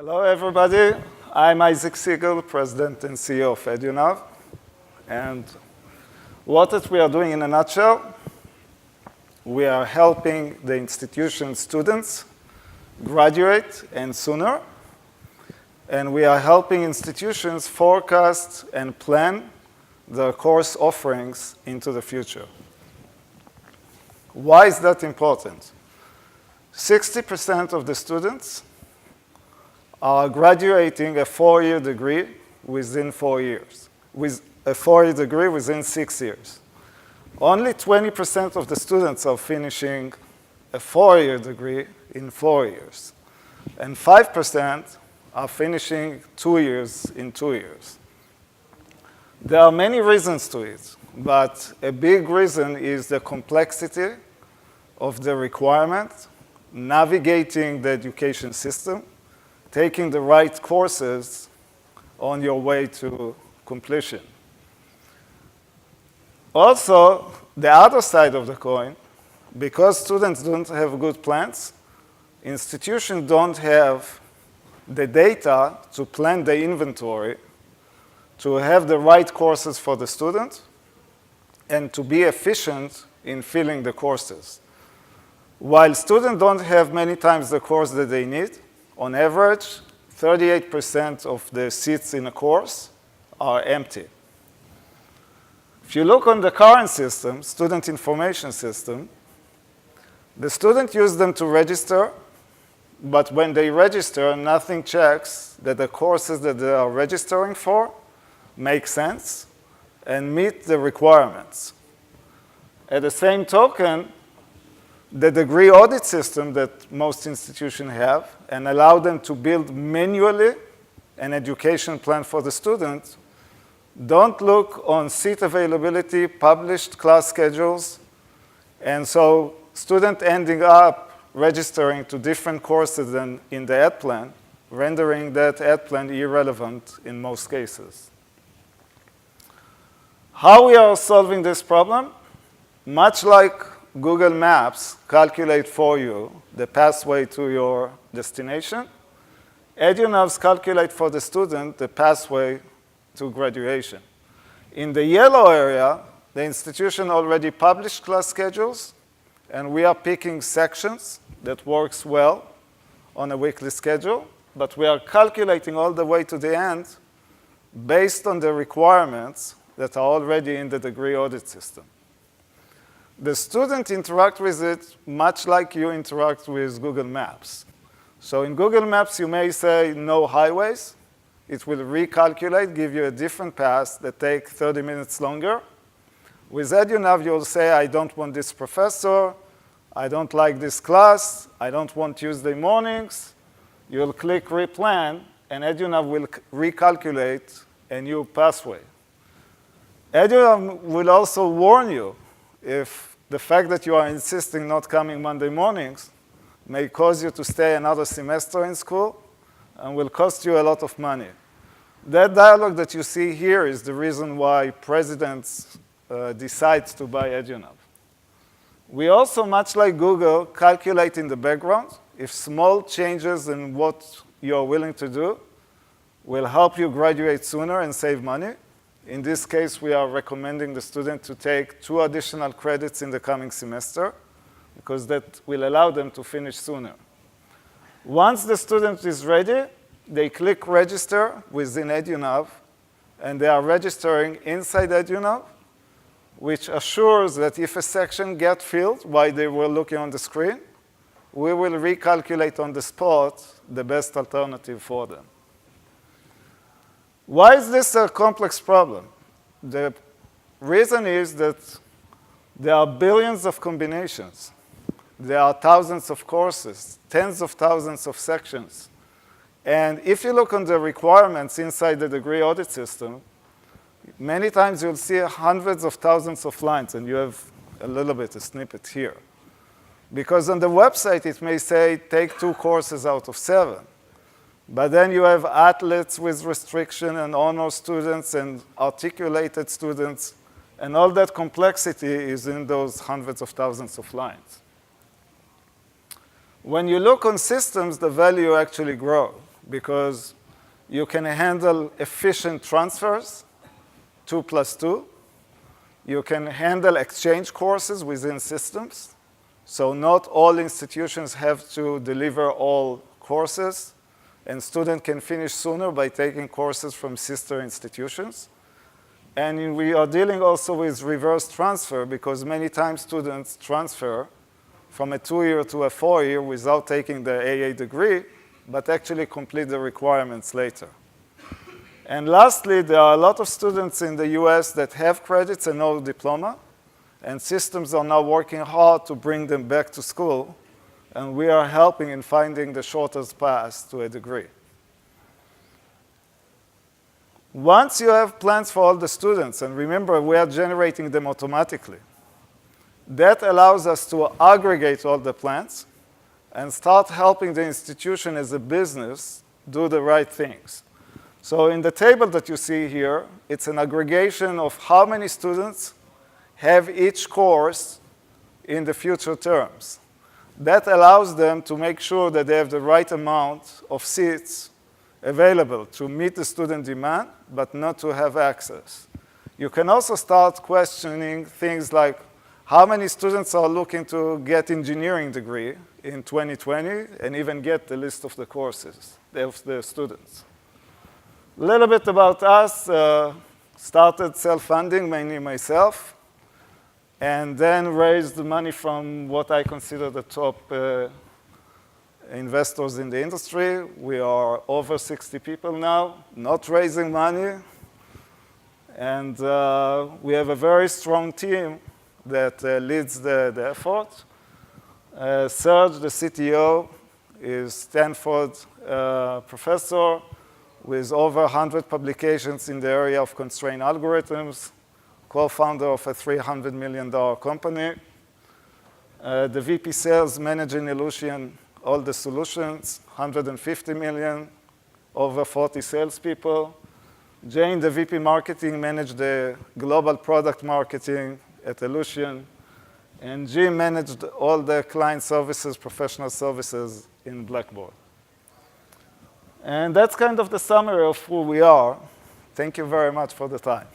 Hello, everybody. I'm Isaac Siegel, President and CEO of EduNav. And what we are doing in a nutshell, we are helping the institution students graduate and sooner. And we are helping institutions forecast and plan their course offerings into the future. Why is that important? 60% of the students are graduating a 4-year degree within 4 years, with a 4-year degree within 6 years. Only 20% of the students are finishing a 4-year degree in 4 years. And 5% are finishing 2 years in 2 years. There are many reasons to it, but a big reason is the complexity of the requirement, navigating the education system, taking the right courses on your way to completion. Also, the other side of the coin, because students don't have good plans, institutions don't have the data to plan the inventory, to have the right courses for the student, and to be efficient in filling the courses. While students don't have many times the course that they need, on average, 38% of the seats in a course are empty. If you look on the current system, student information system, the student uses them to register, but when they register, nothing checks that the courses that they are registering for make sense and meet the requirements. At the same token, the degree audit system that most institutions have and allow them to build manually an education plan for the student don't look on seat availability, published class schedules, and so students ending up registering to different courses than in the ed plan, rendering that ed plan irrelevant in most cases. How we are solving this problem? Much like Google Maps calculate for you the pathway to your destination, EduNavs calculate for the student the pathway to graduation. In the yellow area, the institution already published class schedules, and we are picking sections that works well on a weekly schedule, but we are calculating all the way to the end based on the requirements that are already in the degree audit system. The student interact with it much like you interact with Google Maps. So in Google Maps, you may say no highways. It will recalculate, give you a different path that takes 30 minutes longer. With EduNav, you'll say, I don't want this professor. I don't like this class. I don't want Tuesday mornings. You'll click replan, and EduNav will recalculate a new pathway. EduNav will also warn you if the fact that you are insisting not coming Monday mornings may cause you to stay another semester in school and will cost you a lot of money. That dialogue that you see here is the reason why presidents decide to buy EduNav. We also, much like Google, calculate in the background if small changes in what you're willing to do will help you graduate sooner and save money. In this case, we are recommending the student to take 2 additional credits in the coming semester because that will allow them to finish sooner. Once the student is ready, they click register within EduNav, and they are registering inside EduNav, which assures that if a section gets filled while they were looking on the screen, we will recalculate on the spot the best alternative for them. Why is this a complex problem? The reason is that there are billions of combinations. There are thousands of courses, tens of thousands of sections. And if you look on the requirements inside the degree audit system, many times you'll see hundreds of thousands of lines, and you have a little bit, a snippet here. Because on the website, it may say, take 2 courses out of 7. But then you have athletes with restriction and honor students and articulated students, and all that complexity is in those hundreds of thousands of lines. When you look on systems, the value actually grows because you can handle efficient transfers, 2 plus 2. You can handle exchange courses within systems. So not all institutions have to deliver all courses, and students can finish sooner by taking courses from sister institutions. And we are dealing also with reverse transfer, because many times students transfer from a 2-year to a 4-year without taking the AA degree, but actually complete the requirements later. And lastly, there are a lot of students in the US that have credits and no diploma, and systems are now working hard to bring them back to school, and we are helping in finding the shortest path to a degree. Once you have plans for all the students, and remember, we are generating them automatically, that allows us to aggregate all the plans and start helping the institution as a business do the right things. So in the table that you see here, it's an aggregation of how many students have each course in the future terms. That allows them to make sure that they have the right amount of seats available to meet the student demand, but not to have access. You can also start questioning things like how many students are looking to get engineering degree in 2020 and even get the list of the courses of the students. A little bit about us. Started self-funding, mainly myself, and then raised the money from what I consider the top investors in the industry. We are over 60 people now, not raising money. And we have a very strong team that leads the effort. Serge, the CTO, is Stanford professor with over 100 publications in the area of constrained algorithms, co-founder of a $300 million company. The VP sales managing Illusion, all the solutions, 150 million, over 40 salespeople. Jane, the VP marketing, managed the global product marketing at Illusion. And Jim managed all the client services, professional services in Blackboard. And that's kind of the summary of who we are. Thank you very much for the time.